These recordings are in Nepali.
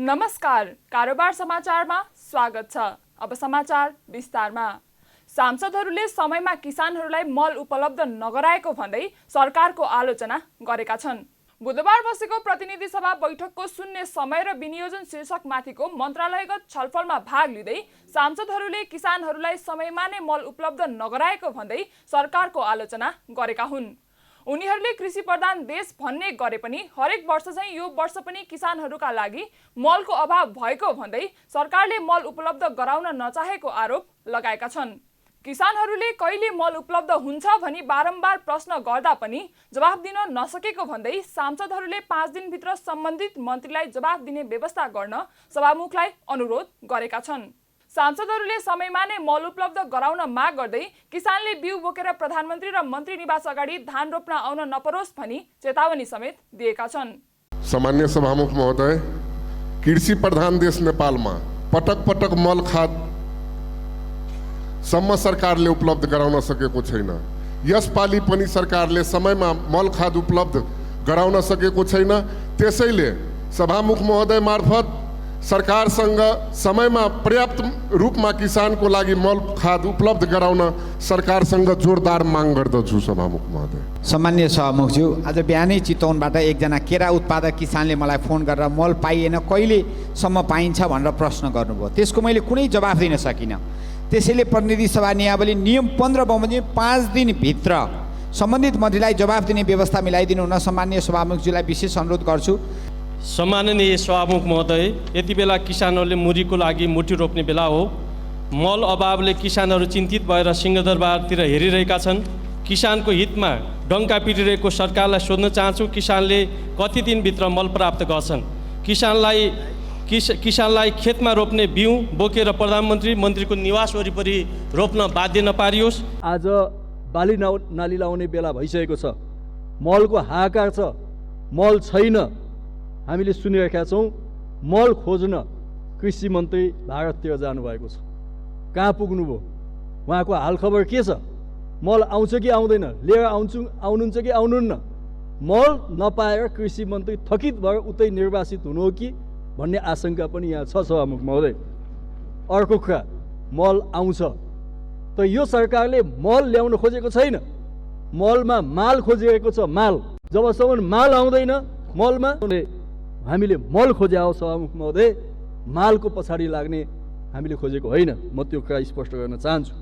नमस्कार, कारोबार समाचारमा स्वागत छ। अब समाचार विस्तारमा। सांसदहरूले समयमा किसानहरूलाई मल उपलब्ध नगराएको भन्दै सरकारको आलोचना गरेका छन्। बुधबार बसेको प्रतिनिधि सभा बैठकको शून्य समय र विनियोजन शीर्षक माथिको मन्त्रालयगत छलफलमा भाग लिँदै सांसदहरूले किसानहरूलाई समयमा नै मल उपलब्ध नगराएको भन्दै सरकारको आलोचना गरेका हुन्। उनीहरूले कृषि प्रधान देश भन्ने गरे पनि हरेक वर्ष चाहिँ यो वर्ष पनि किसानहरूका लागि मलको अभाव भएको भन्दै सरकारले मल उपलब्ध गराउन नचाहेको आरोप लगाएका छन्। किसानहरूले कहिले मल उपलब्ध हुन्छ भनी बारम्बार प्रश्न गर्दा पनि जवाफ दिन नसकेको भन्दै सांसदहरूले 5 दिनभित्र सम्बन्धित मन्त्रीलाई जवाफ दिने व्यवस्था गर्न सभामुखलाई अनुरोध गरेका छन्। सांसदहरूले समयमा नै मल उपलब्ध गराउन माग गर्दै किसानले बिउ बोकेर प्रधानमन्त्री र मन्त्री निवास अगाडि धान रोप्न आउन नपरोस् भनी चेतावनी समेत दिएका छन्। सामान्य सभामुख महोदय, कृषि प्रधान देश नेपालमा पटक पटक मल खाद सम्म सरकारले उपलब्ध गराउन सकेको छैन। यसपालि पनि सरकारले समयमा मल खाद उपलब्ध गराउन सकेको छैन। त्यसैले सभामुख महोदय मार्फत सरकारसँग समयमा पर्याप्त रूपमा किसानको लागि मल खाद उपलब्ध गराउन सरकारसँग जोरदार माग गर्दछु। सभामुख महोदय। सामान्य सभामुखज्यू, आज बिहानै चितवनबाट एकजना केरा उत्पादक किसानले मलाई फोन गरेर मल पाइएन, कहिलेसम्म पाइन्छ भनेर प्रश्न गर्नुभयो। त्यसको मैले कुनै जवाफ दिन सकिनँ। त्यसैले प्रतिनिधि सभा नियमावली नियम 15 बमोजिम 5 दिनभित्र सम्बन्धित मन्त्रीलाई जवाफ दिने व्यवस्था मिलाइदिनु हुन सामान्य सभामुखज्यूलाई विशेष अनुरोध गर्छु। सम्माननीय सभामुख महोदय, यति बेला किसानहरूले मुरीको लागि मुठी रोप्ने बेला हो। मल अभावले किसानहरू चिन्तित भएर सिंहदरबारतिर हेरिरहेका छन्। किसानको हितमा डङ्का पिटिरहेको सरकारलाई सोध्न चाहन्छु, किसानले कति दिनभित्र मल प्राप्त गर्छन्? किसानलाई खेतमा रोप्ने बिउ बोकेर प्रधानमन्त्री मन्त्रीको निवास वरिपरि रोप्न बाध्य नपारियोस्। आज बाली नाली लाउने बेला भइसकेको छ। मलको हाहाकार छ, मल छैन। हामीले सुनिरहेका छौँ मल खोज्न कृषि मन्त्री भारततिर जानुभएको छ। कहाँ पुग्नुभयो? उहाँको हालखबर के छ? मल आउँछ कि आउँदैन? लिएर आउनुहुन्छ कि आउनुहुन्न? मल नपाएर कृषि मन्त्री थकित भएर उतै निर्वासित हुनु हो कि भन्ने आशंका पनि यहाँ छ। सभामुख महोदय, अर्को कुरा, मल आउँछ त यो सरकारले मल ल्याउन खोजेको छैन। मलमा माल खोजिरहेको छ। माल जबसम्म माल आउँदैन मलमा हामीले मल खोजे हो। सभामुख महोदय, मालको पछाडि लाग्ने हामीले खोजेको होइन। म त्यो कुरा स्पष्ट गर्न चाहन्छु।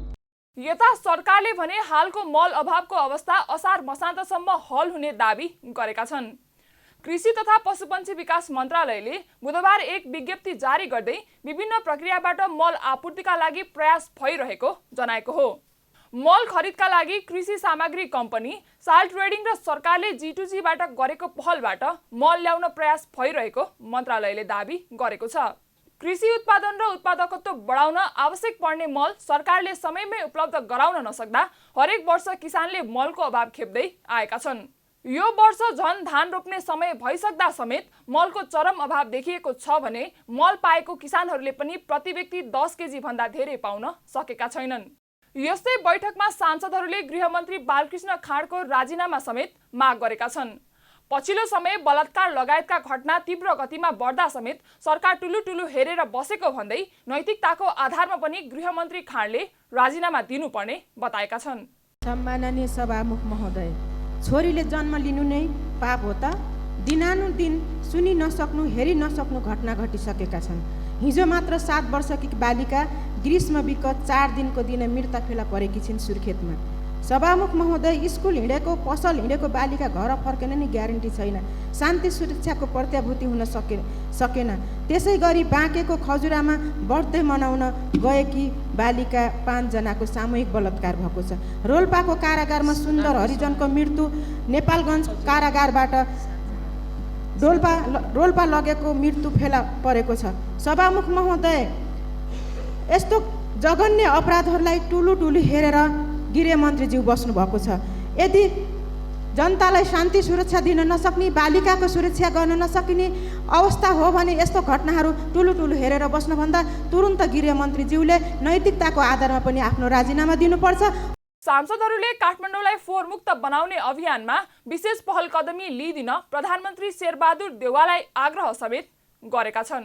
यता सरकारले भने हालको मल अभावको अवस्था असार मसान्तसम्म हल हुने दाबी गरेका छन्। कृषि तथा पशुपन्छी विकास मन्त्रालयले बुधबार एक विज्ञप्ति जारी गर्दै विभिन्न प्रक्रियाबाट मल आपूर्तिका लागि प्रयास भइरहेको जनाएको हो। मल खरिदका लागि कृषि सामग्री कम्पनी, साल ट्रेडिङ र सरकारले G2Gबाट गरेको पहलबाट मल ल्याउन प्रयास भइरहेको मन्त्रालयले दाबी गरेको छ। कृषि उत्पादन र उत्पादकत्व बढाउन आवश्यक पर्ने मल सरकारले समयमै उपलब्ध गराउन नसक्दा हरेक वर्ष किसानले मलको अभाव खेप्दै आएका छन्। यो वर्ष झन धान रोप्ने समय भइसक्दा समेत मलको चरम अभाव देखिएको छ भने मल पाएको किसानहरूले पनि प्रति व्यक्ति 10 केजी भन्दा धेरै पाउन सकेका छैनन्। यस्तै बैठकमा सांसदहरूले गृहमन्त्री बालकृष्ण खाँडको राजीनामा समेत माग गरेका छन्। पछिल्लो समय बलात्कार लगायतका घटना तीव्र गतिमा बढ्दा समेत सरकार टुलु हेरेर बसेको भन्दै नैतिकताको आधारमा पनि गृहमन्त्री खाँडले राजीनामा दिनुपर्ने बताएका छन्। सम्माननीय सभामुख महोदय, छोरीले जन्म लिनु नै पाप हो त? दिनानुदिन सुनि नसक्नु, हेरि नसक्नु घटना घटिसकेका छन्। हिजो मात्र 7 वर्षकी बालिका ग्रीष्म विकट 4 दिनको दिन मृत फेला परेकी छिन् सुर्खेतमा। सभामुख महोदय, स्कुल हिँडेको, पसल हिँडेको बालिका घर फर्केन नि ग्यारेन्टी छैन। शान्ति सुरक्षाको प्रत्याभूति हुन सकेन। त्यसै गरी बाँकेको खजुरामा बर्थडे मनाउन गएकी बालिका 5 जनाको सामूहिक बलात्कार भएको छ। रोल्पाको कारागारमा सुन्दर हरिजनको मृत्यु नेपालगञ्ज कारागारबाट रोल्पा लगेको मृत्यु फेला परेको छ। सभामुख महोदय, यस्तो जघन्य अपराधहरूलाई टुलु हेरेर गृहमन्त्रीज्यू बस्नु भएको छ। यदि जनतालाई शान्ति सुरक्षा दिन नसक्ने, बालिकाको सुरक्षा गर्न नसकिने अवस्था हो भने यस्तो घटनाहरू टुलु हेरेर बस्नुभन्दा तुरुन्त गृहमन्त्रीज्यूले नैतिकताको आधारमा पनि आफ्नो राजीनामा दिनुपर्छ। सांसदहरूले काठमाडौँलाई फोहोर मुक्त बनाउने अभियानमा विशेष पहल कदमी लिइदिन प्रधानमन्त्री शेरबहादुर देउवालाई आग्रह समेत गरेका छन्।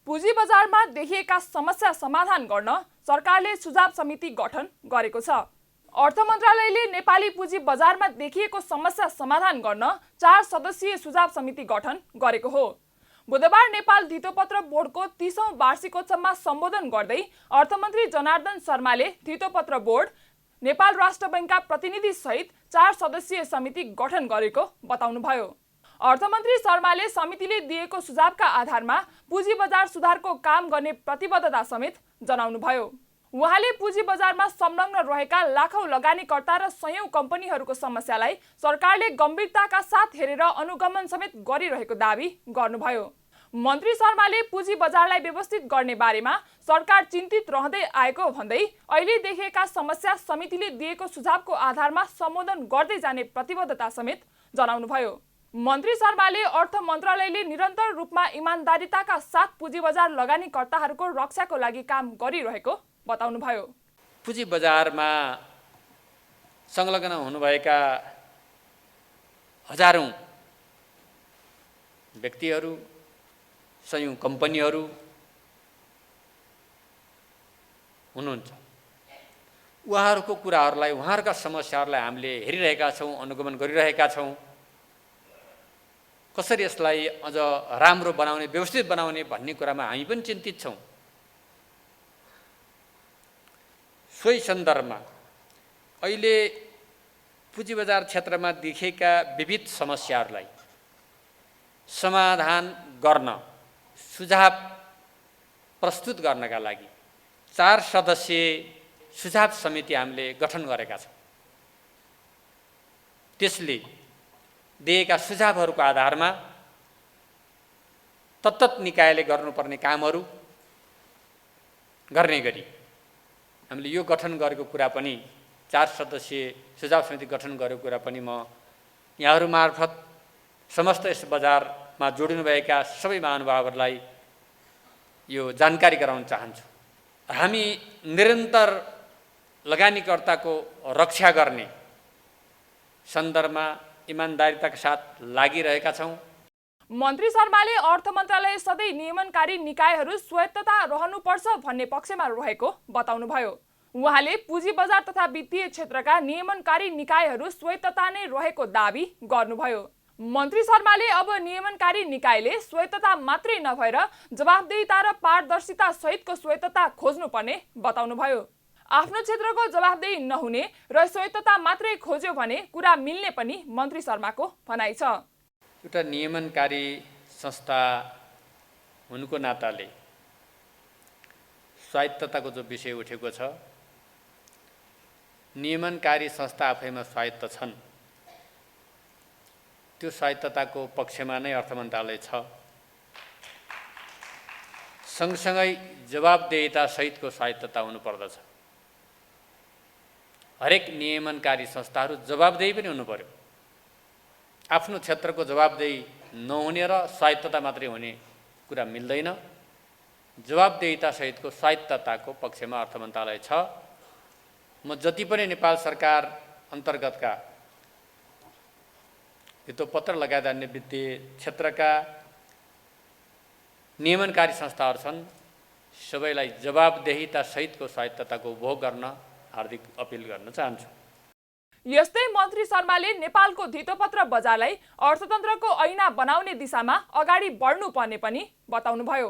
पुँजी बजारमा देखिएका समस्या समाधान गर्न सरकारले सुझाव समिति गठन गरेको छ। अर्थ मन्त्रालयले नेपाली पुँजी बजारमा देखिएको समस्या समाधान गर्न 4 सदस्यीय सुझाव समिति गठन गरेको हो। बुधबार नेपाल धितोपत्र बोर्डको 30औं वार्षिकोत्सवमा सम्बोधन गर्दै अर्थमन्त्री जनार्दन शर्माले धितोपत्र बोर्ड, नेपाल राष्ट्र बैंकका प्रतिनिधि सहित 4 सदस्यीय समिति गठन गरेको बताउनुभयो। अर्थमन्त्री शर्माले समितिले दिएको सुझावका आधारमा पुँजी बजार सुधारको काम गर्ने प्रतिबद्धता समेत जनाउनुभयो। उहाँले पुँजी बजारमा संलग्न रहेका लाखौं लगानीकर्ता र सयौं कम्पनीहरूको समस्यालाई सरकारले गम्भीरताका साथ हेरेर अनुगमन समेत गरिरहेको दावी गर्नुभयो। मन्त्री शर्माले पुँजी बजारलाई व्यवस्थित गर्ने बारेमा सरकार चिन्तित रहँदै आएको भन्दै अहिले देखिएका समस्या समितिले दिएको सुझावको आधारमा सम्बोधन गर्दै जाने प्रतिबद्धता समेत जनाउनुभयो। मन्त्री शर्माले अर्थ मन्त्रालयले निरन्तर रूपमा इमानदारीताका साथ पुँजी बजार लगानीकर्ताहरूको रक्षाको लागि काम गरिरहेको बताउनुभयो। पुँजी बजारमा संलग्न हुनुभएका हजारौं व्यक्तिहरू, सयौं कम्पनीहरू हुनुहुन्छ। उहाँहरूको कुराहरूलाई, उहाँहरूका समस्याहरूलाई हामीले हेरिरहेका छौँ, अनुगमन गरिरहेका छौँ। कसरी यसलाई अझ राम्रो बनाउने, व्यवस्थित बनाउने भन्ने कुरामा हामी पनि चिन्तित छौँ। सोही सन्दर्भमा अहिले पुँजी बजार क्षेत्रमा देखिएका विविध समस्याहरूलाई समाधान गर्न, सुझाव प्रस्तुत गर्नका लागि 4 सदस्यीय सुझाव समिति हामीले गठन गरेका छौँ। त्यसले दिएका सुझावहरूको आधारमा तत्त निकायले गर्नुपर्ने कामहरू गर्ने गरी हामीले यो गठन गरेको कुरा पनि, 4 सदस्यीय सुझाव समिति गठन गरेको कुरा पनि म यहाँहरू मार्फत समस्त यस बजारमा जोडिनुभएका सबै महानुभावहरूलाई यो जानकारी गराउन चाहन्छु। हामी निरन्तर लगानीकर्ताको रक्षा गर्ने सन्दर्भमा इमानदारीताका साथ लागिरहेका छौँ। मन्त्री शर्माले अर्थ मन्त्रालय सधैँ नियमनकारी निकायहरू स्वायत्तता रहनुपर्छ भन्ने पक्षमा रहेको बताउनुभयो। उहाँले पुँजी बजार तथा वित्तीय क्षेत्रका नियमनकारी निकायहरू स्वायत्तता नै रहेको दावी गर्नुभयो। मन्त्री शर्माले अब नियमनकारी निकायले स्वायत्तता मात्रै नभएर जवाफदेहिता र पारदर्शिता सहितको स्वायत्तता खोज्नुपर्ने बताउनुभयो। आफ्नो क्षेत्रको जवाफदेही नहुने र स्वायत्तता मात्रै खोज्यो भने कुरा मिल्ने पनि मन्त्री शर्माको भनाइ छ। एउटा नियमनकारी संस्था हुनुको नाताले स्वायत्तताको जो विषय उठेको छ, नियमनकारी संस्था आफैमा स्वायत्त छन्, त्यो स्वायत्तताको पक्षमा नै अर्थ मन्त्रालय छ। सँगसँगै जवाबदेहिता सहितको स्वायत्तता हुनुपर्दछ। हरेक नियमनकारी संस्थाहरू जवाबदेही पनि हुनु पर्यो। आफ्नो क्षेत्रको जवाबदेही नहुने र स्वायत्तता मात्रै हुने कुरा मिल्दैन। जवाबदेहिता सहितको स्वायत्तताको पक्षमा अर्थ मन्त्रालय छ। म जति पनि नेपाल सरकार अन्तर्गतका धितोपत्र लगायत अन्य वित्तीय क्षेत्रका नियमनकारी संस्थाहरू छन्, सबैलाई जवाबदेहिता सहितको स्वायत्तताको उपभोग गर्न हार्दिक अपिल गर्न चाहन्छु। यस्तै मन्त्री शर्माले नेपालको धितोपत्र बजारलाई अर्थतन्त्रको ऐना बनाउने दिशामा अगाडि बढ्नुपर्ने पनि बताउनुभयो।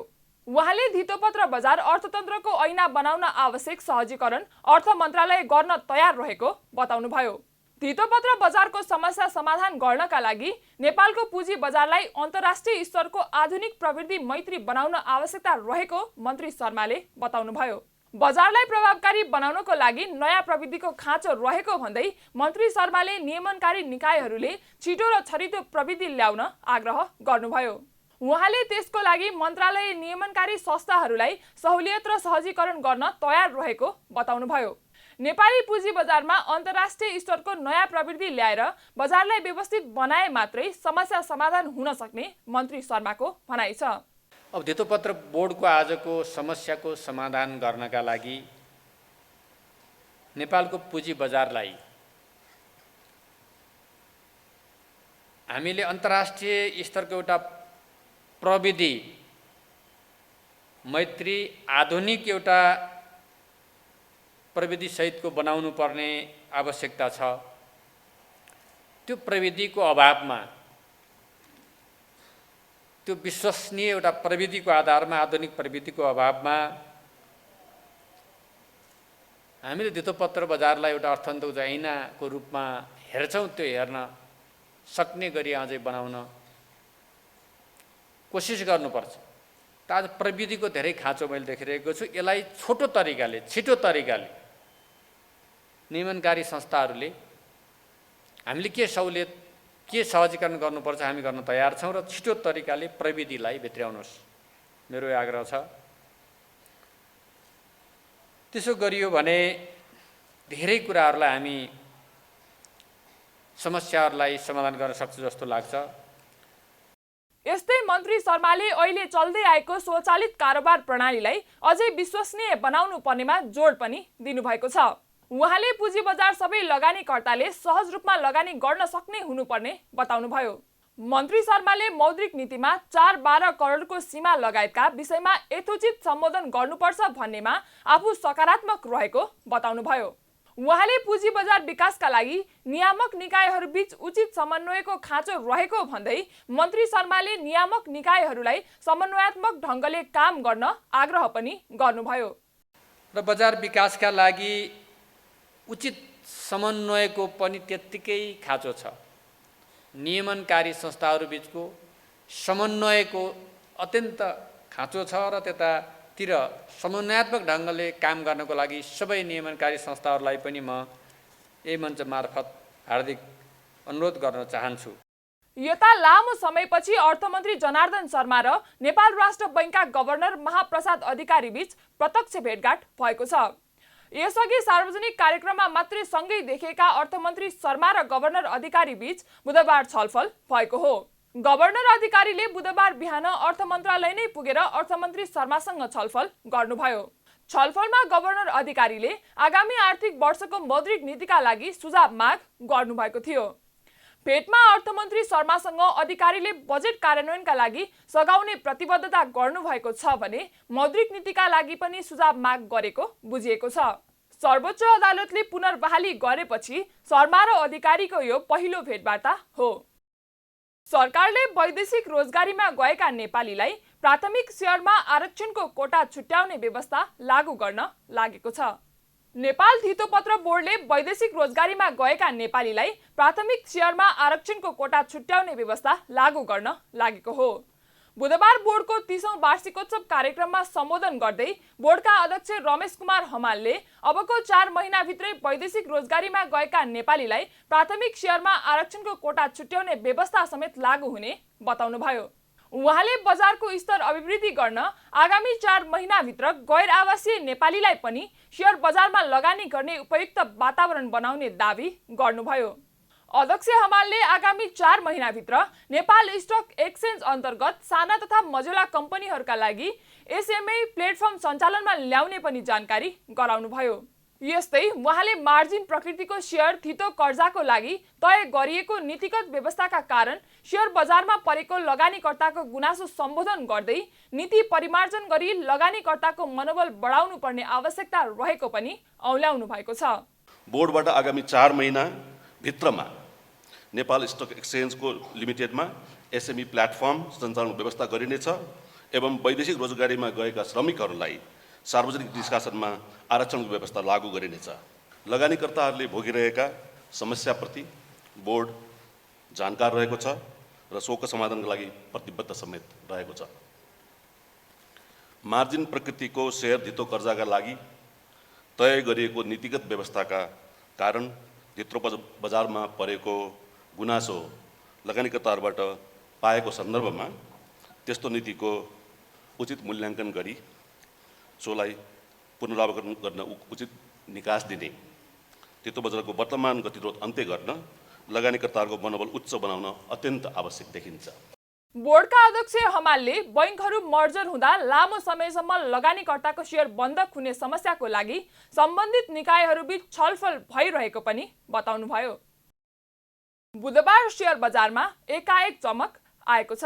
उहाँले धितोपत्र बजार अर्थतन्त्रको ऐना बनाउन आवश्यक सहजीकरण अर्थ मन्त्रालय गर्न तयार रहेको बताउनुभयो। धितोपत्र बजारको समस्या समाधान गर्नका लागि नेपालको पुँजी बजारलाई अन्तर्राष्ट्रिय स्तरको आधुनिक प्रविधि मैत्री बनाउन आवश्यकता रहेको मन्त्री शर्माले बताउनुभयो। बजारलाई प्रभावकारी बनाउनको लागि नयाँ प्रविधिको खाँचो रहेको भन्दै मन्त्री शर्माले नियमनकारी निकायहरूले छिटो र छरितो प्रविधि ल्याउन आग्रह गर्नुभयो। उहाँले त्यसको लागि मन्त्रालय नियमनकारी संस्थाहरूलाई सहुलियत र सहजीकरण गर्न तयार रहेको बताउनुभयो। नेपाली पुँजी बजारमा अन्तर्राष्ट्रिय स्तरको नयाँ प्रविधि ल्याएर बजारलाई व्यवस्थित बनाए मात्रै समस्या समाधान हुन सक्ने मन्त्री शर्माको भनाइ छ। अब धितोपत्र बोर्डको आजको समस्याको समाधान गर्नका लागि नेपालको पुँजी बजारलाई हामीले अन्तर्राष्ट्रिय स्तरको एउटा प्रविधि मैत्री आधुनिक एउटा प्रविधि सहितको बनाउनु पर्ने आवश्यकता छ। त्यो प्रविधिको अभावमा, त्यो विश्वसनीय एउटा प्रविधिको आधारमा, आधुनिक प्रविधिको अभावमा हामीले धितोपत्र बजारलाई एउटा अर्थतन्त्रको ऐनाको रूपमा हेर्छौँ, त्यो हेर्न सक्ने गरी अझै बनाउन कोसिस गर्नुपर्छ। त आज प्रविधिको धेरै खाँचो मैले देखिरहेको छु। यसलाई छोटो तरिकाले, छिटो तरिकाले नियमनकारी संस्थाहरूले हामीले के सहुलियत, के सहजीकरण गर्नुपर्छ हामी गर्न तयार छौँ र छिटो तरिकाले प्रविधिलाई भित्र्याउनुहोस्, मेरो आग्रह छ। त्यसो गरियो भने धेरै कुराहरूलाई हामी समस्याहरूलाई समाधान गर्न सक्छौँ जस्तो लाग्छ। यस्तै मन्त्री शर्माले अहिले चल्दै आएको स्वचालित कारोबार प्रणालीलाई अझै विश्वसनीय बनाउनु पर्नेमा जोड पनि दिनुभएको छ। उहाँले पुँजी बजार सबै लगानीकर्ताले सहज रूपमा लगानी गर्न सक्ने हुनुपर्ने बताउनुभयो। मन्त्री शर्माले मौद्रिक नीतिमा 4-12 करोडको सीमा लगायतका विषयमा यथोचित सम्बोधन गर्नुपर्छ भन्नेमा आफू सकारात्मक रहेको बताउनुभयो। उहाँले पुँजी बजार विकासका लागि नियामक निकायहरूबीच उचित समन्वयको खाँचो रहेको भन्दै मन्त्री शर्माले नियामक निकायहरूलाई समन्वयात्मक ढङ्गले काम गर्न आग्रह पनि गर्नुभयो। र बजार विकासका लागि उचित समन्वयको पनि त्यत्तिकै खाँचो छ। नियमनकारी संस्थाहरूबीचको समन्वयको अत्यन्त खाँचो छ र त्यतातिर समन्वयात्मक ढङ्गले काम गर्नको लागि सबै नियमनकारी संस्थाहरूलाई पनि म यही मञ्च मार्फत हार्दिक अनुरोध गर्न चाहन्छु। यता लामो समयपछि अर्थमन्त्री जनार्दन शर्मा र नेपाल राष्ट्र बैङ्कका गभर्नर महाप्रसाद अधिकारी बीच प्रत्यक्ष भेटघाट भएको छ। यसअघि सार्वजनिक कार्यक्रममा मात्रै सँगै देखेका अर्थमन्त्री शर्मा र गभर्नर अधिकारी बीच बुधबार छलफल भएको हो। गभर्नर अधिकारीले बुधबार बिहान अर्थ मन्त्रालय नै पुगेर अर्थमन्त्री शर्मासँग छलफल गर्नुभयो। छलफलमा गभर्नर अधिकारीले आगामी आर्थिक वर्षको मौद्रिक नीतिका लागि सुझाव माग गर्नुभएको थियो। भेटमा अर्थमन्त्री शर्मासँग अधिकारीले बजेट कार्यान्वयनका लागि सघाउने प्रतिबद्धता गर्नुभएको छ भने मौद्रिक नीतिका लागि पनि सुझाव माग गरेको बुझिएको छ। सर्वोच्च अदालतले पुनर्बहाली गरेपछि शर्मा र अधिकारीको यो पहिलो भेटवार्ता हो। सरकारले वैदेशिक रोजगारीमा गएका नेपालीलाई प्राथमिक शेयरमा आरक्षणको कोटा छुट्याउने व्यवस्था लागू गर्न लागेको छ। नेपाल धितोपत्र बोर्डले वैदेशिक रोजगारीमा गएका नेपालीलाई प्राथमिक शेयरमा आरक्षणको कोटा छुट्याउने व्यवस्था लागू गर्न लागेको हो। बुधबार बोर्डको 30औं वार्षिकोत्सव कार्यक्रममा सम्बोधन गर्दै बोर्डका अध्यक्ष रमेश कुमार हमालले अबको 4 महिनाभित्रै वैदेशिक रोजगारीमा गएका नेपालीलाई प्राथमिक शेयरमा आरक्षणको कोटा छुट्याउने व्यवस्था समेत लागू हुने बताउनुभयो। उहाँले बजारको स्तर अभिवृद्धि गर्न आगामी 4 महिनाभित्र गैर आवासीय नेपालीलाई पनि शेयर बजारमा लगानी गर्ने उपयुक्त वातावरण बनाउने दावी गर्नुभयो। अध्यक्ष हमालले आगामी 4 महिनाभित्र नेपाल स्टक एक्सचेन्ज अन्तर्गत साना तथा मझौला कम्पनीहरूका लागि एसएमए प्लेटफर्म सञ्चालनमा ल्याउने पनि जानकारी गराउनुभयो। यस्तै उहाँले मार्जिन प्रकृतिको शेयर थितो कर्जाको लागि तय गरिएको नीतिगत व्यवस्थाका कारण शेयर बजारमा परेको लगानीकर्ताको गुनासो सम्बोधन गर्दै नीति परिमार्जन गरी लगानीकर्ताको मनोबल बढाउनु पर्ने आवश्यकता रहेको पनि औल्याउनु भएको छ। बोर्डबाट आगामी 4 महिना भित्रमा नेपाल स्टक एक्सचेन्जको लिमिटेडमा एसएमई प्लेटफर्म सञ्चालन व्यवस्था गरिनेछ एवं वैदेशिक रोजगारीमा गएका श्रमिकहरूलाई सार्वजनिक निष्कासनमा आरक्षणको व्यवस्था लागू गरिनेछ। लगानीकर्ताहरूले भोगिरहेका समस्याप्रति बोर्ड जानकार रहेको छ र सोको समाधानका लागि प्रतिबद्ध समेत रहेको छ। मार्जिन प्रकृतिको शेयर धितो कर्जाका लागि तय गरिएको नीतिगत व्यवस्थाका कारण धितो बजारमा परेको गुनासो लगानीकर्ताहरूबाट पाएको सन्दर्भमा त्यस्तो नीतिको उचित मूल्याङ्कन गरी सोलाई पुनरावलोकन गर्न उचित निकास दिने, धितो बजारको वर्तमान गतिरोध अन्त्य गर्न लगानीकर्ताहरूको मनोबल उच्च बनाउन अत्यन्त आवश्यक देखिन्छ। बोर्डका अध्यक्ष हमालले बैंकहरू मर्जर हुँदा लामो समयसम्म लगानीकर्ताको शेयर बन्धक हुने समस्याको लागि सम्बन्धित निकायहरूबीच छलफल भइरहेको पनि बताउनुभयो। बुधबार शेयर बजारमा एकाएक चमक आएको छ।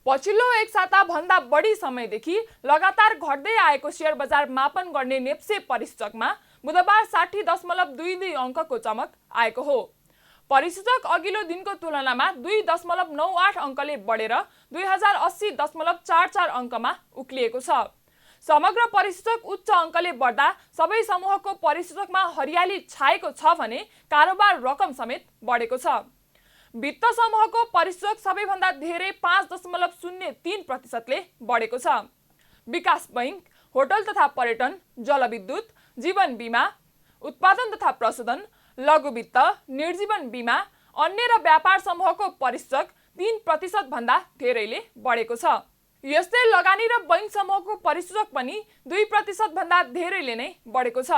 पछिल्लो एक साताभन्दा बढी समयदेखि लगातार घट्दै आएको शेयर बजार मापन गर्ने नेप्से परिसूचकमा बुधबार 60.22 अङ्कको चमक आएको हो। परिसूचक अघिल्लो दिनको तुलनामा 2.98 अङ्कले बढेर 2080.44 अङ्कमा उक्लिएको छ। समग्र परिसूचक उच्च अङ्कले बढ्दा सबै समूहको परिसूचकमा हरियाली छाएको छ भने कारोबार रकम समेत बढेको छ। वित्त समूहको परिसूचक सबैभन्दा धेरै 5.03%ले बढेको छ। विकास बैंक, होटल तथा पर्यटन, जलविद्युत, जीवन बीमा, उत्पादन तथा प्रशोधन, लघु वित्त, निर्जीवन बीमा, अन्य र व्यापार समूहको परिसूचक 3% भन्दा धेरैले बढेको छ। यस्तै लगानी र बैंक समूहको परिसूचक पनि 2% भन्दा धेरैले नै बढेको छ।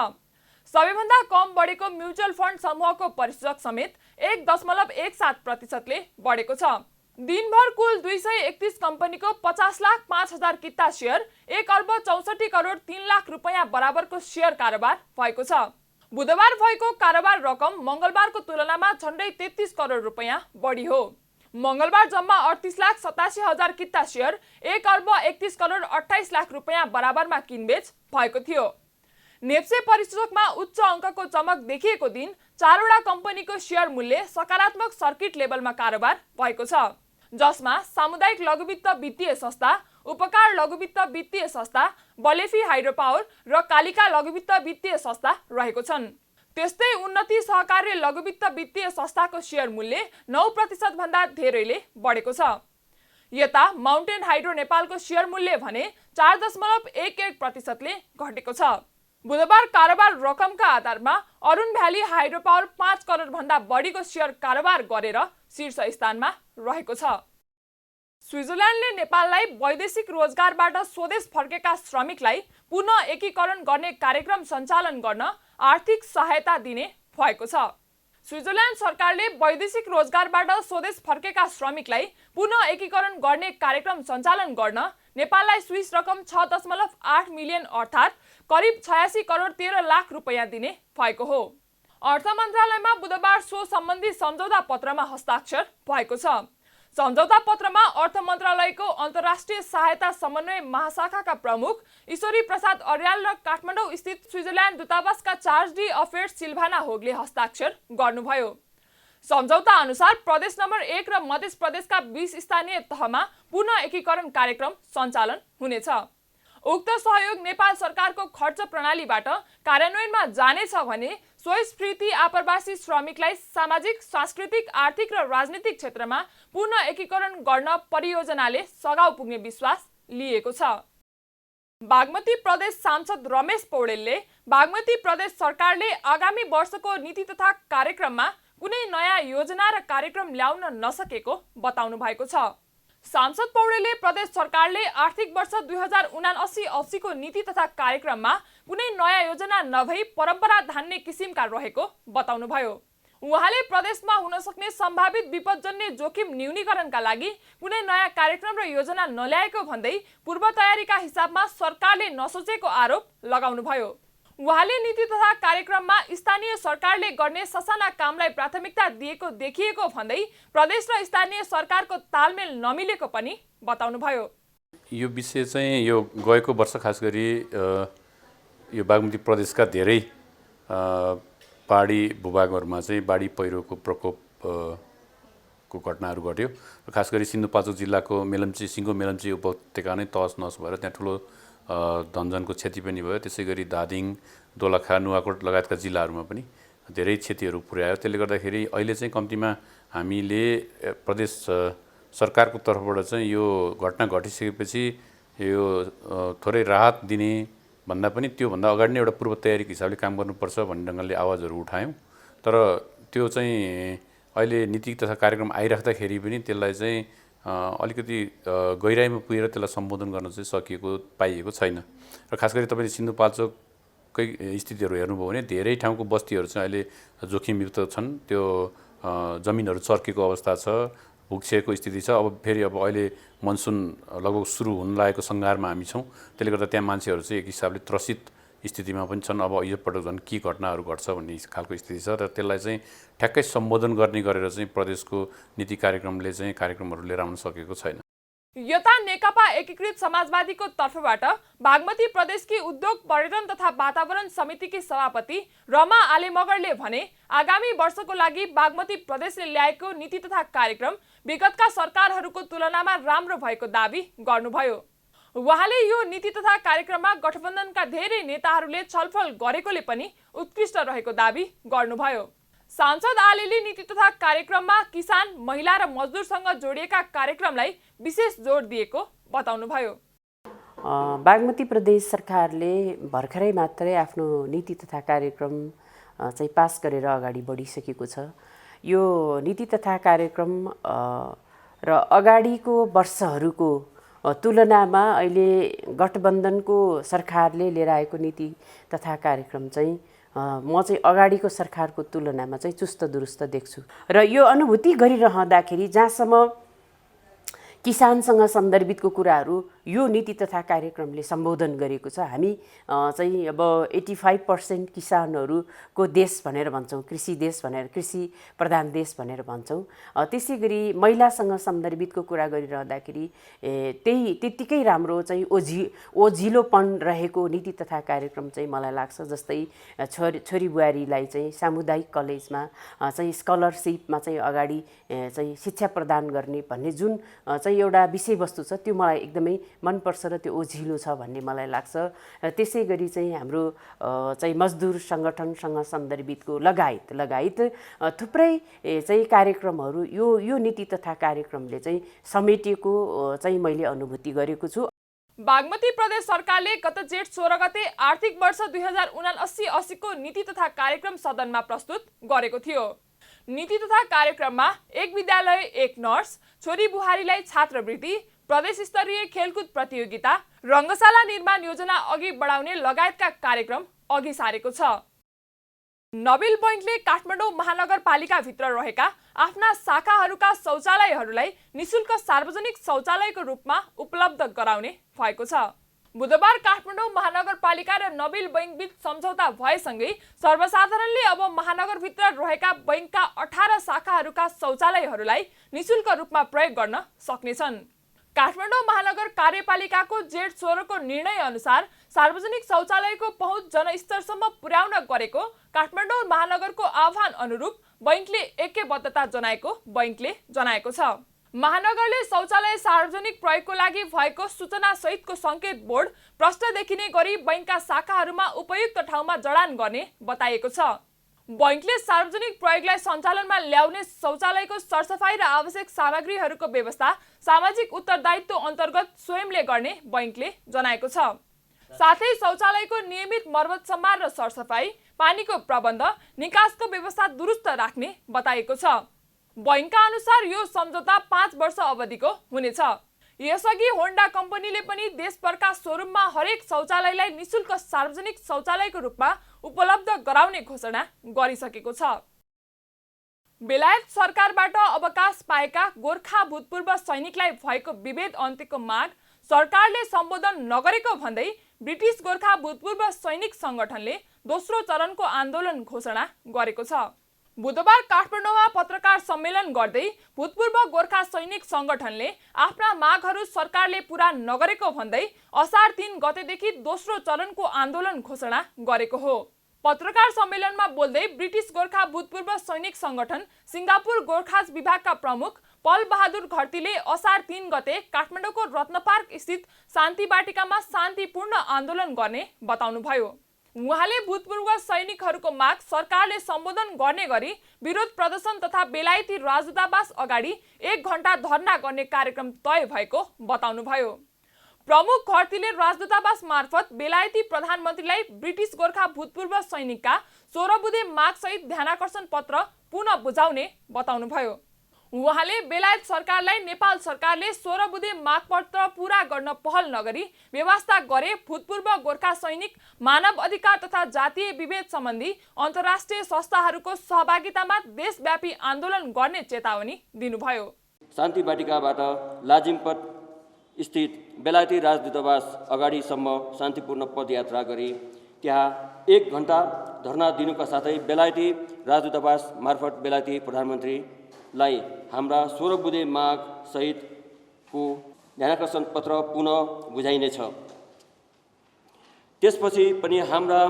सबैभन्दा कम बढेको म्युचुअल फन्ड समूहको परिसूचक समेत 1.17%ले बढेको छ। दिनभर कुल 231 कम्पनीको 50,05,000 किता शेयर 1,64,03,00,000 रुपैयाँ बराबरको शेयर कारोबार भएको छ। बुधबार भएको कारोबार रकम मङ्गलबारको तुलनामा झन्डै 33 करोड रुपैयाँ बढी हो। मङ्गलबार जम्मा 38,87,000 किता शेयर 1,31,28,00,000 रुपैयाँ बराबरमा किनबेच भएको थियो। नेप्से परिसूचकमा उच्च अङ्कको चमक देखिएको दिन 4वटा कम्पनीको शेयर मूल्य सकारात्मक सर्किट लेभलमा कारोबार भएको छ, जसमा सामुदायिक लघुवित्त वित्तीय संस्था, उपकार लघुवित्त वित्तीय संस्था, बलेफी हाइड्रोपावर र कालिका लघुवित्त वित्तीय संस्था रहेको छन्। त्यस्तै उन्नति सहकार्य लघुवित्त वित्तीय संस्थाको शेयर मूल्य 9% भन्दा धेरैले बढेको छ। यता माउन्टेन हाइड्रो नेपालको शेयर मूल्य भने 4.11%ले घटेको छ। बुधबार कारोबार रकमका आधारमा अरुण भ्याली हाइड्रोपावर 5 करोड भन्दा बढीको शेयर कारोबार गरेर शीर्ष स्थानमा रहेको छ। स्विजरल्यान्डले नेपाललाई वैदेशिक रोजगारबाट स्वदेश फर्केका श्रमिकलाई पुनः एकीकरण गर्ने कार्यक्रम सञ्चालन गर्न आर्थिक सहायता दिने भएको छ। स्विजरल्यान्ड सरकारले वैदेशिक रोजगारबाट स्वदेश फर्केका श्रमिकलाई पुनः एकीकरण गर्ने कार्यक्रम सञ्चालन गर्न नेपाललाई स्विस रकम 6.8 मिलियन अर्थात् करिब 86 करोड 13 लाख रुपैयाँ दिने भएको हो। अर्थ मन्त्रालयमा बुधबार सो सम्बन्धी सम्झौता पत्रमा हस्ताक्षर भएको छ। सम्झौता पत्रमा अर्थ मन्त्रालयको अन्तर्राष्ट्रिय सहायता समन्वय महाशाखाका प्रमुख ईश्वरी प्रसाद अर्याल र काठमाडौँ स्थित स्विजरल्यान्ड दूतावासका चार्ज डी अफेयर्स सिल्भाना होगले हस्ताक्षर गर्नुभयो। सम्झौता अनुसार प्रदेश नम्बर 1 र मध्य प्रदेशका 20 स्थानीय तहमा पुनः एकीकरण कार्यक्रम सञ्चालन हुनेछ। उक्त सहयोग नेपाल सरकारको खर्च प्रणालीबाट कार्यान्वयनमा जानेछ भने स्वस्फूर्ति आप्रवासी श्रमिकलाई सामाजिक, सांस्कृतिक, आर्थिक र राजनीतिक क्षेत्रमा पुनः एकीकरण गर्न परियोजनाले सघाउ पुग्ने विश्वास लिएको छ। बागमती प्रदेश सांसद रमेश पौडेलले बागमती प्रदेश सरकारले आगामी वर्षको नीति तथा कार्यक्रममा कुनै नयाँ योजना र कार्यक्रम ल्याउन नसकेको बताउनु भएको छ। सांसद पौडेलले प्रदेश सरकारले आर्थिक वर्ष 2079-80 को नीति तथा कार्यक्रममा कुनै नयाँ योजना नभई परम्परा धान्ने किसिमका रहेको बताउनुभयो। उहाँले प्रदेशमा हुन सक्ने सम्भावित विपदजन्य जोखिम न्यूनीकरणका लागि कुनै नयाँ कार्यक्रम र योजना नल्याएको भन्दै पूर्व तयारीका हिसाबमा सरकारले नसोचेको आरोप लगाउनुभयो। उहाँले नीति तथा कार्यक्रममा स्थानीय सरकारले गर्ने ससाना कामलाई प्राथमिकता दिएको देखिएको भन्दै प्रदेश र स्थानीय सरकारको तालमेल नमिलेको पनि बताउनुभयो। यो विषय चाहिँ यो गएको वर्ष खास गरी यो बागमती प्रदेशका धेरै पहाडी भूभागहरूमा चाहिँ बाढी पहिरोको प्रकोप को घटनाहरू घट्यो। खास गरी सिन्धुपाल्चोक जिल्लाको मेलम्ची सिङ्गो मेलम्ची उपत्यका नै तहस नहस भएर त्यहाँ ठुलो धनजनको क्षति पनि भयो। त्यसै गरी धादिङ, दोलखा, नुवाकोट लगायतका जिल्लाहरूमा पनि धेरै क्षतिहरू पुर्यायो। त्यसले गर्दाखेरि अहिले चाहिँ कम्तीमा हामीले प्रदेश सरकारको तर्फबाट चाहिँ यो घटना घटिसकेपछि यो थोरै राहत दिने भन्दा पनि त्योभन्दा अगाडि नै एउटा पूर्व तयारीको हिसाबले काम गर्नुपर्छ भन्ने ढङ्गले आवाजहरू उठायौँ। तर त्यो चाहिँ अहिले नीति तथा कार्यक्रम आइराख्दाखेरि पनि त्यसलाई चाहिँ अलिकति गहिराइमा पुगेर त्यसलाई सम्बोधन गर्न चाहिँ सकिएको पाइएको छैन। र खास गरी तपाईँले सिन्धुपाल्चोककै स्थितिहरू हेर्नुभयो भने धेरै ठाउँको बस्तीहरू चाहिँ अहिले जोखिमयुक्त छन्। त्यो जमिनहरू चर्केको अवस्था छ, भुक्सिएको स्थिति छ। अब फेरि अब अहिले मनसुन लगभग सुरु हुन लागेको सङ्घारमा हामी छौँ। त्यसले गर्दा त्यहाँ मान्छेहरू चाहिँ एक हिसाबले त्रसित स्थितिमा पनि छन्। अब यो पटक झन् के घटनाहरू घट्छ भन्ने खालको स्थिति छ र त्यसलाई चाहिँ ठ्याक्कै सम्बोधन गर्ने गरेर चाहिँ प्रदेशको नीति कार्यक्रमले चाहिँ कार्यक्रमहरू लिएर आउन सकेको छैन। यता नेकपा एकीकृत समाजवादीको तर्फबाट बागमती प्रदेशकी उद्योग पर्यटन तथा वातावरण समितिकी सभापति रमा आलेमगरले भने आगामी वर्षको लागि बागमती प्रदेशले ल्याएको नीति तथा कार्यक्रम विगतका सरकारहरूको तुलनामा राम्रो भएको दावी गर्नुभयो। उहाँले यो नीति तथा कार्यक्रममा गठबन्धनका धेरै नेताहरूले छलफल गरेकोले पनि उत्कृष्ट रहेको दावी गर्नुभयो। सांसद आलेले नीति तथा कार्यक्रममा किसान, महिला र मजदुरसँग जोडिएका कार्यक्रमलाई विशेष जोड दिएको बताउनुभयो। बागमती प्रदेश सरकारले भर्खरै मात्रै आफ्नो नीति तथा कार्यक्रम चाहिँ पास गरेर अगाडि बढिसकेको छ। यो नीति तथा कार्यक्रम र अगाडिको वर्षहरूको तुलनामा अहिले गठबन्धनको सरकारले लिएर आएको नीति तथा कार्यक्रम चाहिँ म चाहिँ अगाडिको सरकारको तुलनामा चाहिँ चुस्त दुरुस्त देख्छु। र यो अनुभूति गरिरहँदाखेरि जहाँसम्म किसानसँग सन्दर्भितको कुराहरू यो नीति तथा कार्यक्रमले सम्बोधन गरेको छ। हामी चाहिँ अब 85% किसानहरूको देश भनेर भन्छौँ, कृषि देश भनेर, कृषि प्रधान देश भनेर भन्छौँ। त्यसै गरी महिलासँग सन्दर्भितको कुरा गरिरहँदाखेरि त्यत्तिकै राम्रो चाहिँ ओझिलोपन रहेको नीति तथा कार्यक्रम चाहिँ मलाई लाग्छ। जस्तै छोरी बुहारीलाई चाहिँ सामुदायिक कलेजमा चाहिँ स्कलरसिपमा चाहिँ अगाडि चाहिँ शिक्षा प्रदान गर्ने भन्ने जुन चाहिँ एउटा विषयवस्तु छ त्यो मलाई एकदमै मनपर्छ र त्यो ओझिलो छ भन्ने मलाई लाग्छ। त्यसै गरी चाहिँ हाम्रो चाहिँ मजदुर सङ्गठनसँग सन्दर्भितको लगायत थुप्रै चाहिँ कार्यक्रमहरू यो नीति तथा कार्यक्रमले चाहिँ समेटिएको चाहिँ मैले अनुभूति गरेको छु। बागमती प्रदेश सरकारले गत जेठ 16 गते आर्थिक वर्ष 2079-80 को नीति तथा कार्यक्रम सदनमा प्रस्तुत गरेको थियो। नीति तथा कार्यक्रममा एक विद्यालय एक नर्स, छोरी बुहारीलाई छात्रवृत्ति, प्रदेश स्तरीय खेलकुद प्रतियोगिता, रङ्गशाला निर्माण योजना अघि बढाउने लगायतका कार्यक्रम अघि सारेको छ। नबिल बैंकले काठमाडौँ महानगरपालिकाभित्र रहेका आफ्ना शाखाहरूका शौचालयहरूलाई निशुल्क सार्वजनिक शौचालयको रूपमा उपलब्ध गराउने भएको छ। बुधबार काठमाडौँ महानगरपालिका र नबिल बैंक बीच सम्झौता भएसँगै सर्वसाधारणले अब महानगरभित्र रहेका बैंकका 18 शाखाहरूका शौचालयहरूलाई निशुल्क रूपमा प्रयोग गर्न सक्नेछन्। काठमाडौँ महानगर कार्यपालिकाको जेठ 16 को निर्णय अनुसार सार्वजनिक शौचालयको पहुँच जनस्तरसम्म पुर्याउन गरेको काठमाडौँ महानगरको आह्वान अनुरूप बैंकले एकबद्धता जनाएको छ। महानगरले शौचालय सार्वजनिक प्रयोगको लागि भएको सूचना सहितको संकेत बोर्ड प्रष्ट देखिने गरी बैंकका शाखाहरूमा उपयुक्त ठाउँमा जडान गर्ने बताइएको छ। बैंकले सार्वजनिक प्रयोगलाई सञ्चालनमा ल्याउने शौचालयको सरसफाई र आवश्यक सामग्रीहरूको व्यवस्था सामाजिक उत्तरदायित्व अन्तर्गत स्वयंले गर्ने बैंकले जनाएको छ। साथै शौचालयको नियमित मर्मत सम्हार र सरसफाई, पानीको प्रबन्ध, निकासको व्यवस्था दुरुस्त राख्ने बताइएको छ। बैंकका अनुसार यो सम्झौता 5 वर्ष अवधिको हुनेछ। यसअघि होन्डा कम्पनीले पनि देशभरका शोरूममा हरेक शौचालयलाई निशुल्क सार्वजनिक शौचालयको रूपमा उपलब्ध गराउने घोषणा गरिसकेको छ। बेलायत सरकारबाट अवकाश पाएका गोर्खा भूतपूर्व सैनिकलाई भएको विभेद अन्त्यको माग सरकारले सम्बोधन नगरेको भन्दै ब्रिटिस गोर्खा भूतपूर्व सैनिक संगठनले दोस्रो चरणको आन्दोलन घोषणा गरेको छ। बुधबार काठमाडौँमा पत्रकार सम्मेलन गर्दै भूतपूर्व गोर्खा सैनिक संगठनले आफ्ना मागहरू सरकारले पूरा नगरेको भन्दै असार 3 गतेदेखि दोस्रो चरणको आन्दोलन घोषणा गरेको हो। पत्रकार सम्मेलनमा बोल्दै ब्रिटिस गोर्खा भूतपूर्व सैनिक संगठन सिङ्गापुर गोर्खाज विभागका प्रमुख पल बहादुर घरतीले असार 3 गते काठमाडौँको रत्नपार्क स्थित शान्ति बाटिकामा शान्तिपूर्ण आन्दोलन गर्ने बताउनुभयो। उहाँले भूतपूर्व सैनिकहरूको माग सरकारले सम्बोधन गर्ने गरी विरोध प्रदर्शन तथा बेलायती राजदूतावास अगाडि 1 घण्टा धरना गर्ने कार्यक्रम तय भएको बताउनुभयो। प्रमुख घरतीले राजदूतावास मार्फत बेलायती प्रधानमन्त्रीलाई ब्रिटिस गोर्खा भूतपूर्व सैनिकका 16 बुँदे माग सहित ध्यानाकर्षण पत्र पुनः बुझाउने बताउनुभयो। उहाँले बेलायत सरकारलाई नेपाल सरकारले 16 बुँदे मागपत्र पूरा गर्न पहल नगरी व्यवस्था गरे भूतपूर्व गोर्खा सैनिक मानव अधिकार तथा जातीय विभेद सम्बन्धी अन्तर्राष्ट्रिय संस्थाहरूको सहभागितामा देशव्यापी आन्दोलन गर्ने चेतावनी दिनुभयो। शान्ति बाटिकाबाट लाजिमपट स्थित बेलायती राजदूतावास अगाडिसम्म शान्तिपूर्ण पदयात्रा गरी त्यहाँ 1 घण्टा धरना दिनुका साथै बेलायती राजदूतावास मार्फत बेलायती प्रधानमन्त्रीलाई हाम्रा 16 बुँदे माग सहितको ध्यानाकर्षण पत्र पुनः बुझाइनेछ। त्यसपछि पनि हाम्रा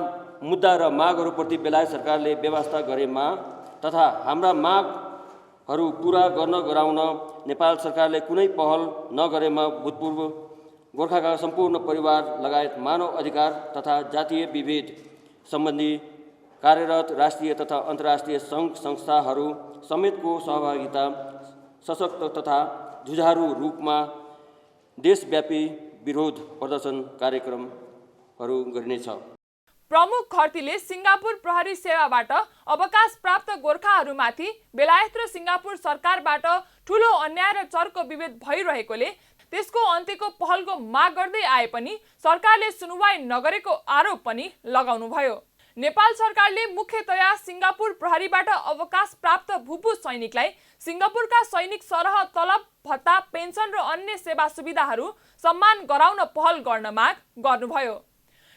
मुद्दा र मागहरूप्रति बेलायत सरकारले व्यवस्था गरेमा तथा हाम्रा मागहरू पुरा गराउन नेपाल सरकारले कुनै पहल नगरेमा भूतपूर्व गोर्खाका सम्पूर्ण परिवार लगायत मानव अधिकार तथा जातीय विभेद सम्बन्धी कार्यरत राष्ट्रिय तथा अन्तर्राष्ट्रिय सङ्घ संस्थाहरू समेतको सहभागिता सशक्त तथा जुझारु रूपमा देशव्यापी विरोध प्रदर्शन कार्यक्रमहरू गरिनेछ। प्रमुख खर्तीले सिङ्गापुर प्रहरी सेवाबाट अवकाश प्राप्त गोर्खाहरूमाथि बेलायत र सिङ्गापुर सरकारबाट ठूलो अन्याय र चर्को विभेद भइरहेकोले त्यसको अन्त्यको पहलको माग गर्दै आए पनि सरकारले सुनुवाई नगरेको आरोप पनि लगाउनुभयो। नेपाल सरकारले मुख्यतया सिङ्गापुर प्रहरीबाट अवकाश प्राप्त भूपू सैनिकलाई सिङ्गापुरका सैनिक सरह तलब भत्ता पेन्सन र अन्य सेवा सुविधाहरू सम्मान गराउन पहल गर्न माग गर्नुभयो।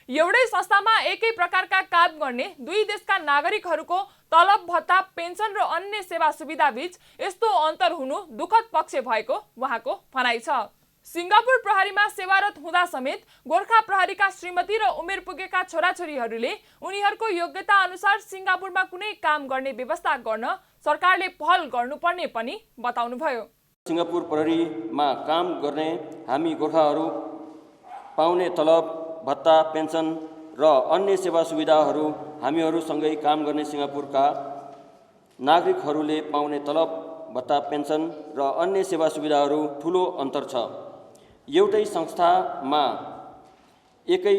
एउटै संस्थामा एकै प्रकारका काम गर्ने दुई देशका नागरिकहरूको तलब भत्ता पेन्सन र अन्य सेवा सुविधा बीच यस्तो अन्तर हुनु दुःखद पक्ष भएको उहाँको भनाइ छ। सिङ्गापुर प्रहरीमा सेवारत हुँदा समेत गोर्खा प्रहरीका श्रीमती र उमेर पुगेका छोराछोरीहरूले उनीहरूको योग्यता अनुसार सिङ्गापुरमा कुनै काम गर्ने व्यवस्था गर्न सरकारले पहल गर्नुपर्ने पनि बताउनुभयो। सिङ्गापुर प्रहरीमा काम गर्ने हामी गोर्खाहरू पाउने तलब भत्ता पेन्सन र अन्य सेवा सुविधाहरू हामीहरूसँगै काम गर्ने सिङ्गापुरका नागरिकहरूले पाउने तलब भत्ता पेन्सन र अन्य सेवा सुविधाहरू ठुलो अन्तर छ। एउटै संस्थामा एकै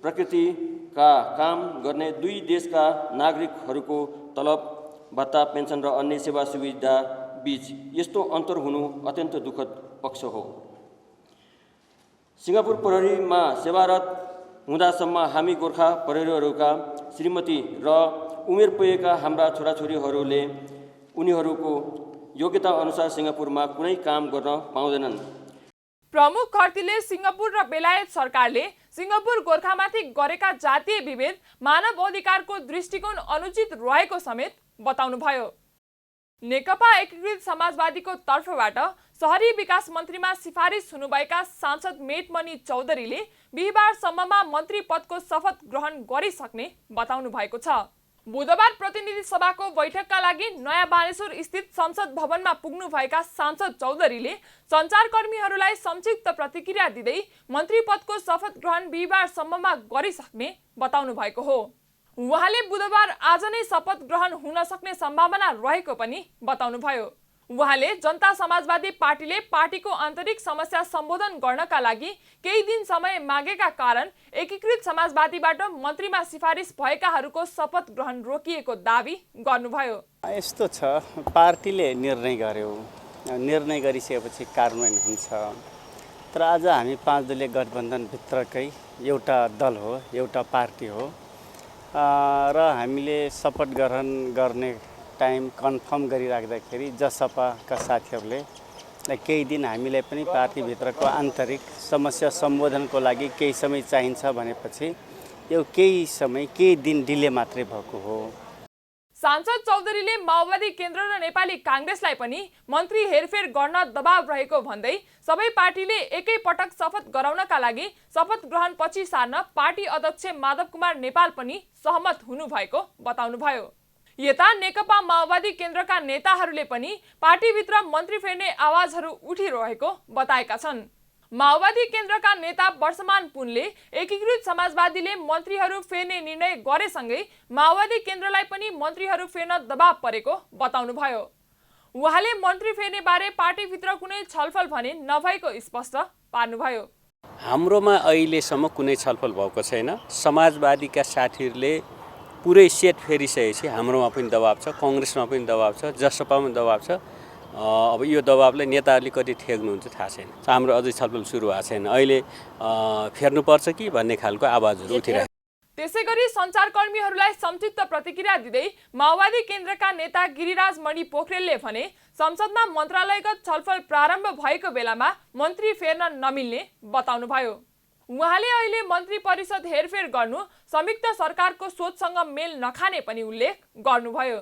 प्रकृतिका काम गर्ने दुई देशका नागरिकहरूको तलब भत्ता पेन्सन र अन्य सेवा सुविधा बीच यस्तो अन्तर हुनु अत्यन्त दुःखद पक्ष हो। सिङ्गापुर प्रहरीमा सेवारत हुँदासम्म हामी गोर्खा प्रहरीहरूका श्रीमती र उमेर पुगेका हाम्रा छोराछोरीहरूले उनीहरूको योग्यता अनुसार सिङ्गापुरमा कुनै काम गर्न पाउँदैनन्। प्रमुख खर्तीले सिङ्गापुर र बेलायत सरकारले सिङ्गापुर गोर्खामाथि गरेका जातीय विभेद मानव अधिकारको दृष्टिकोण अनुचित रहेको समेत बताउनुभयो। नेकपा एकीकृत समाजवादीको तर्फबाट शहरी विकास मन्त्रीमा सिफारिस हुनुभएका सांसद मेटमणि चौधरीले बिहिबारसम्ममा मन्त्री पदको शपथ ग्रहण गरिसक्ने बताउनु भएको छ। बुधबार प्रतिनिधि सभाको बैठकका लागि नयाँ बानेश्वर स्थित संसद भवनमा पुग्नुभएका सांसद चौधरीले सञ्चारकर्मीहरूलाई संक्षिप्त प्रतिक्रिया दिँदै मन्त्री पदको शपथ ग्रहण बिहिबारसम्ममा गरिसक्ने बताउनु भएको हो। उहाँले बुधबार आज नै शपथ ग्रहण हुन सक्ने सम्भावना रहेको पनि बताउनुभयो। उहाँले जनता समाजवादी पार्टीले पार्टीको आन्तरिक समस्या सम्बोधन गर्नका लागि केही दिन समय मागेका कारण एकीकृत समाजवादीबाट मन्त्रीमा सिफारिस भएकाहरूको शपथ ग्रहण रोकिएको दावी गर्नुभयो। यस्तो छ, पार्टीले निर्णय गर्यो, निर्णय गरिसकेपछि कार्यान्वयन हुन्छ। तर आज हामी 5 दलीय गठबन्धनभित्रकै एउटा दल हो, एउटा पार्टी हो र हामीले शपथ ग्रहण गर्ने टाइम कन्फर्म गरिराख्दाखेरि जसपाका साथीहरूले केही दिन हामीलाई पनि पार्टीभित्रको आन्तरिक समस्या सम्बोधनको लागि केही समय चाहिन्छ भनेपछि यो केही समय केही दिन डिले मात्रै भएको हो। सांसद चौधरीले माओवादी केन्द्र र नेपाली काङ्ग्रेसलाई पनि मन्त्री हेरफेर गर्न दबाव रहेको भन्दै सबै पार्टीले एकै पटक शपथ गराउनका लागि शपथ ग्रहण पछि सार्न पार्टी अध्यक्ष माधव कुमार नेपाल पनि सहमत हुनुभएको बताउनुभयो। यता नेकपा माओवादी केन्द्रका नेताहरूले पनि पार्टीभित्र मन्त्री फेर्ने आवाजहरू उठिरहेको बताएका छन्। माओवादी केन्द्रका नेता वर्षमान पुनले एकीकृत समाजवादीले मन्त्रीहरू फेर्ने निर्णय गरेसँगै माओवादी केन्द्रलाई पनि मन्त्रीहरू फेर्न दबाव परेको बताउनुभयो। उहाँले मन्त्री फेर्ने बारे पार्टीभित्र कुनै छलफल भने नभएको स्पष्ट पार्नुभयो। हाम्रोमा अहिलेसम्म कुनै छलफल भएको छैन। समाजवादीका साथीहरूले पुरै सेट फेरिसकेपछि हाम्रोमा पनि दबाब छ, कङ्ग्रेसमा पनि दबाब छ, जसपामा पनि दबाब छ। अब यो दबाबलाई नेताहरूले कति ठेक्नुहुन्छ थाहा छैन। हाम्रो अझै छलफल सुरु भएको छैन। अहिले फेर्नुपर्छ कि भन्ने खालको आवाजहरू उठिरहेको छ। त्यसैगरी सञ्चारकर्मीहरूलाई संक्षिप्त प्रतिक्रिया दिँदै माओवादी केन्द्रका नेता गिरिराज मणि पोखरेलले भने संसदमा मन्त्रालयगत छलफल प्रारम्भ भएको बेलामा मन्त्री फेर्न नमिल्ने बताउनुभयो। उहाँले अहिले मन्त्री परिषद हेरफेर गर्नु संयुक्त सरकारको सोचसँग मेल नखाने पनि उल्लेख गर्नुभयो।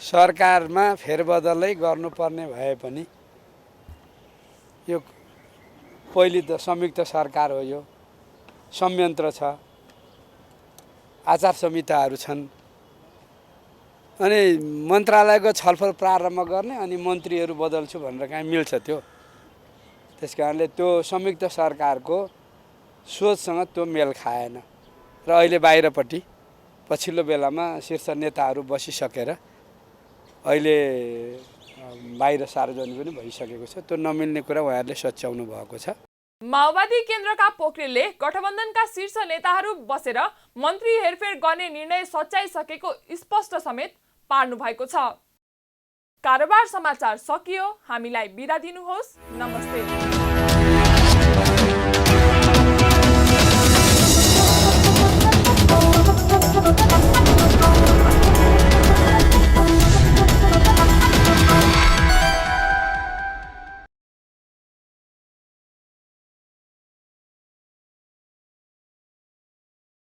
सरकारमा फेरबदलै गर्नुपर्ने भए पनि यो पहिले त संयुक्त सरकार हो, यो संयन्त्र छ, आचार संहिताहरू छन्, अनि मन्त्रालयको छलफल प्रारम्भ गर्ने अनि मन्त्रीहरू बदल्छु भनेर कहाँ मिल्छ त्यो। त्यस कारणले त्यो संयुक्त सरकारको सोचसँग त्यो मेल खाएन र अहिले बाहिरपट्टि पछिल्लो बेलामा शीर्ष नेताहरू बसिसकेर अहिले बाहिर सार्वजनिक पनि भइसकेको छ। त्यो नमिल्ने कुरा उहाँहरूले सच्याउनु भएको छ। माओवादी केन्द्रका पोखरेलले गठबन्धनका शीर्ष नेताहरू बसेर मन्त्री हेरफेर गर्ने निर्णय सच्याइसकेको स्पष्ट समेत पार्नु भएको छ। कारोबार समाचार सकियो। हामीलाई बिदा दिनुहोस्। नमस्ते।